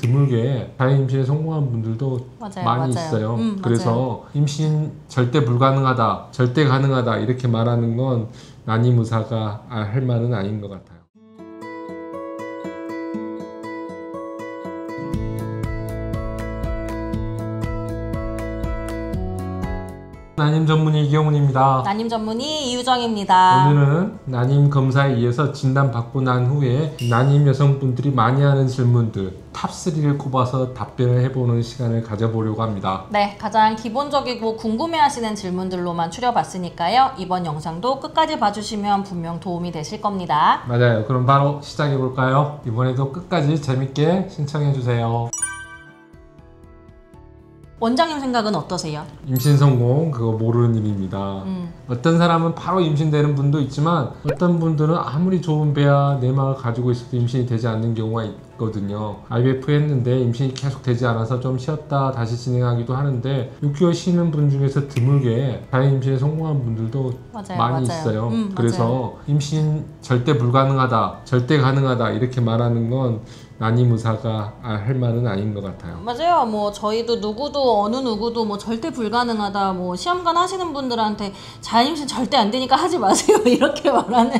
드물게 자연 임신에 성공한 분들도 많이 있어요. 그래서 맞아요. 임신 절대 불가능하다, 절대 가능하다 이렇게 말하는 건 난임 의사가 할 말은 아닌 것 같아요. 난임 전문의 이경훈입니다. 난임 전문의 이유정입니다. 오늘은 난임 검사에 의해서 진단받고 난 후에 난임 여성분들이 많이 하는 질문들 탑3를 꼽아서 답변을 해보는 시간을 가져보려고 합니다. 네, 가장 기본적이고 궁금해하시는 질문들로만 추려봤으니까요. 이번 영상도 끝까지 봐주시면 분명 도움이 되실 겁니다. 맞아요. 그럼 바로 시작해볼까요? 이번에도 끝까지 재밌게 신청해주세요. 원장님 생각은 어떠세요? 임신 성공 그거 모르는 일입니다. 어떤 사람은 바로 임신되는 분도 있지만 어떤 분들은 아무리 좋은 배와 내막을 가지고 있어도 임신이 되지 않는 경우가 있거든요. IVF 했는데 임신이 계속 되지 않아서 좀 쉬었다 다시 진행하기도 하는데 6개월 쉬는 분 중에서 드물게 자연 임신에 성공한 분들도 많이 있어요. 그래서 맞아요. 임신 절대 불가능하다, 절대 가능하다 이렇게 말하는 건 난임 의사가 할 말은 아닌 것 같아요. 맞아요. 뭐 저희도 누구도 어느 누구도 뭐 절대 불가능하다, 뭐 시험관 하시는 분들한테 자연임신 절대 안 되니까 하지 마세요 이렇게 말하는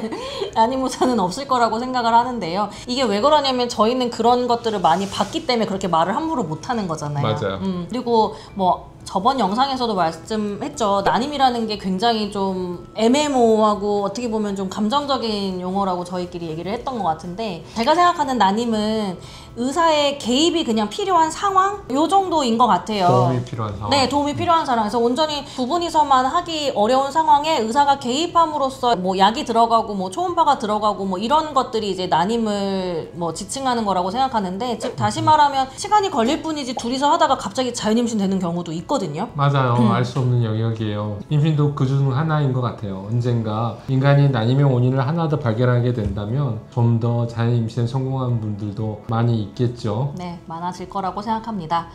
난임 의사는 없을 거라고 생각을 하는데요. 이게 왜 그러냐면 저희는 그런 것들을 많이 봤기 때문에 그렇게 말을 함부로 못 하는 거잖아요. 맞아요. 그리고 뭐 저번 영상에서도 말씀했죠. 난임이라는 게 굉장히 좀 애매모호하고 어떻게 보면 좀 감정적인 용어라고 저희끼리 얘기를 했던 것 같은데, 제가 생각하는 난임은 의사의 개입이 그냥 필요한 상황? 요 정도인 것 같아요. 도움이 필요한 상황. 네, 도움이 필요한 상황. 그래서 온전히 두 분이서만 하기 어려운 상황에 의사가 개입함으로써 뭐 약이 들어가고 뭐 초음파가 들어가고 뭐 이런 것들이 이제 난임을 뭐 지칭하는 거라고 생각하는데, 즉 다시 말하면 시간이 걸릴 뿐이지 둘이서 하다가 갑자기 자연임신 되는 경우도 있거든요. 맞아요. 알 수 없는 영역이에요. 임신도 그중 하나인 것 같아요. 언젠가 인간이 난임의 원인을 하나 더 발견하게 된다면 좀 더 자연 임신에 성공한 분들도 많이 있겠죠. 네, 많아질 거라고 생각합니다.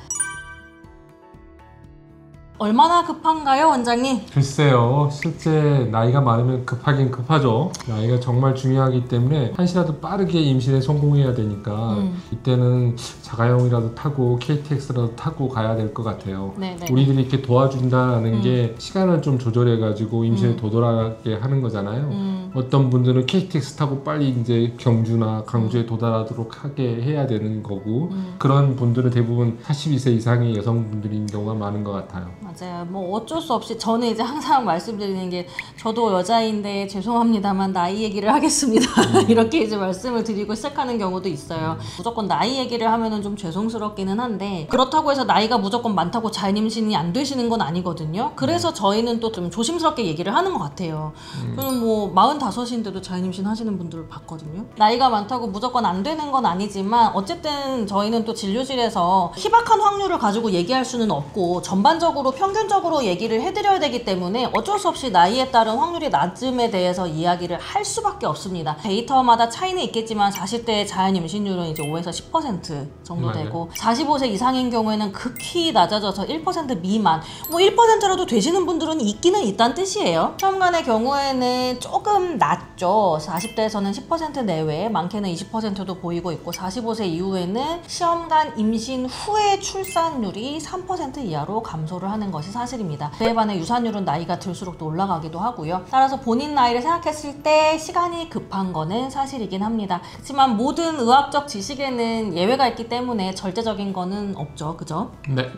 얼마나 급한가요, 원장님? 글쎄요. 실제 나이가 많으면 급하긴 급하죠. 나이가 정말 중요하기 때문에 한시라도 빠르게 임신에 성공해야 되니까 이때는 자가용이라도 타고 KTX라도 타고 가야 될 것 같아요. 네네. 우리들이 이렇게 도와준다는 게 시간을 좀 조절해가지고 임신에 도달하게 하는 거잖아요. 어떤 분들은 KTX 타고 빨리 이제 경주나 강주에 도달하도록 하게 해야 되는 거고, 그런 분들은 대부분 42세 이상의 여성분들인 경우가 많은 것 같아요. 맞아요. 뭐 어쩔 수 없이 저는 이제 항상 말씀드리는 게, 저도 여자인데 죄송합니다만 나이 얘기를 하겠습니다. 이렇게 이제 말씀을 드리고 시작하는 경우도 있어요. 무조건 나이 얘기를 하면은 좀 죄송스럽기는 한데, 그렇다고 해서 나이가 무조건 많다고 자연임신이 안 되시는 건 아니거든요. 그래서 저희는 또 좀 조심스럽게 얘기를 하는 것 같아요. 저는 뭐 45인데도 자연임신 하시는 분들을 봤거든요. 나이가 많다고 무조건 안 되는 건 아니지만 어쨌든 저희는 또 진료실에서 희박한 확률을 가지고 얘기할 수는 없고 전반적으로 평균적으로 얘기를 해드려야 되기 때문에 어쩔 수 없이 나이에 따른 확률이 낮음에 대해서 이야기를 할 수밖에 없습니다. 데이터마다 차이는 있겠지만 40대의 자연 임신율은 이제 5에서 10% 정도 되고, 45세 이상인 경우에는 극히 낮아져서 1% 미만, 뭐 1%라도 되시는 분들은 있기는 있다는 뜻이에요. 시험관의 경우에는 조금 낮죠. 40대에서는 10% 내외, 많게는 20%도 보이고 있고, 45세 이후에는 시험관 임신 후의 출산율이 3% 이하로 감소를 하는 것이 사실입니다. 그에 반해 유산율은 나이가 들수록 또 올라가기도 하고요. 따라서 본인 나이를 생각했을 때 시간이 급한 거는 사실이긴 합니다. 그렇지만 모든 의학적 지식에는 예외가 있기 때문에 절대적인 거는 없죠. 그죠? 네.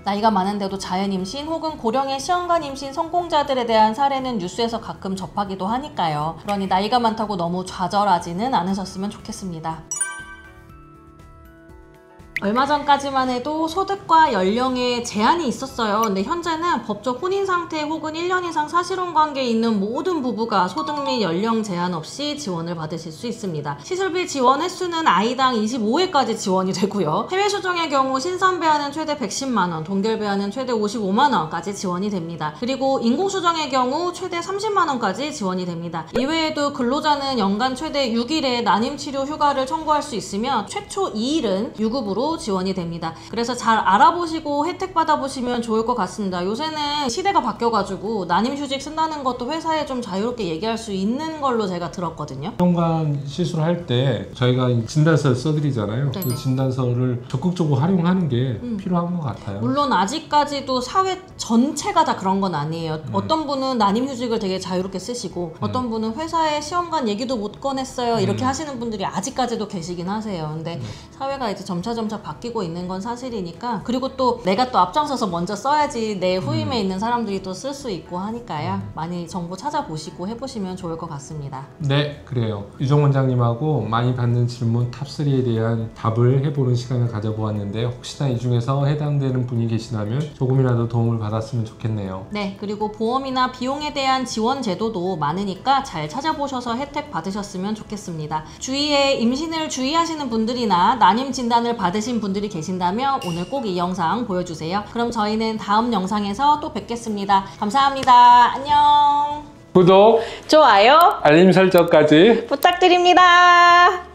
나이가 많은데도 자연 임신 혹은 고령의 시험관 임신 성공자들에 대한 사례는 뉴스에서 가끔 접하기도 하니까요. 그러니 나이가 많다고 너무 좌절하지는 않으셨으면 좋겠습니다. 얼마 전까지만 해도 소득과 연령에 제한이 있었어요. 근데 현재는 법적 혼인 상태 혹은 1년 이상 사실혼 관계에 있는 모든 부부가 소득 및 연령 제한 없이 지원을 받으실 수 있습니다. 시술비 지원 횟수는 아이당 25회까지 지원이 되고요. 해외 수정의 경우 신선 배아는 최대 110만원, 동결 배아는 최대 55만원까지 지원이 됩니다. 그리고 인공 수정의 경우 최대 30만원까지 지원이 됩니다. 이외에도 근로자는 연간 최대 6일의 난임 치료 휴가를 청구할 수 있으며 최초 2일은 유급으로 정도 지원이 됩니다. 그래서 잘 알아보시고 혜택 받아보시면 좋을 것 같습니다. 요새는 시대가 바뀌어가지고 난임휴직 쓴다는 것도 회사에 좀 자유롭게 얘기할 수 있는 걸로 제가 들었거든요. 시험관 시술할 때 저희가 진단서를 써드리잖아요. 네네. 그 진단서를 적극적으로 활용하는 게 필요한 것 같아요. 물론 아직까지도 사회 전체가 다 그런 건 아니에요. 어떤 분은 난임휴직을 되게 자유롭게 쓰시고 어떤 분은 회사에 시험관 얘기도 못 꺼냈어요 이렇게 하시는 분들이 아직까지도 계시긴 하세요. 근데 사회가 이제 점차 바뀌고 있는 건 사실이니까, 그리고 또 내가 또 앞장서서 먼저 써야지 내 후임에 있는 사람들이 또 쓸 수 있고 하니까요. 많이 정보 찾아보시고 해보시면 좋을 것 같습니다. 네, 그래요. 유정 원장님하고 많이 받는 질문 탑3에 대한 답을 해보는 시간을 가져보았는데 혹시나 이 중에서 해당되는 분이 계시다면 조금이라도 도움을 받았으면 좋겠네요. 네, 그리고 보험이나 비용에 대한 지원 제도도 많으니까 잘 찾아보셔서 혜택 받으셨으면 좋겠습니다. 주위에 임신을 주의하시는 분들이나 난임 진단을 받으신 분들이 계신다면 오늘 꼭 이 영상 보여주세요. 그럼 저희는 다음 영상에서 또 뵙겠습니다. 감사합니다. 안녕. 구독, 좋아요 알림 설정까지 부탁드립니다.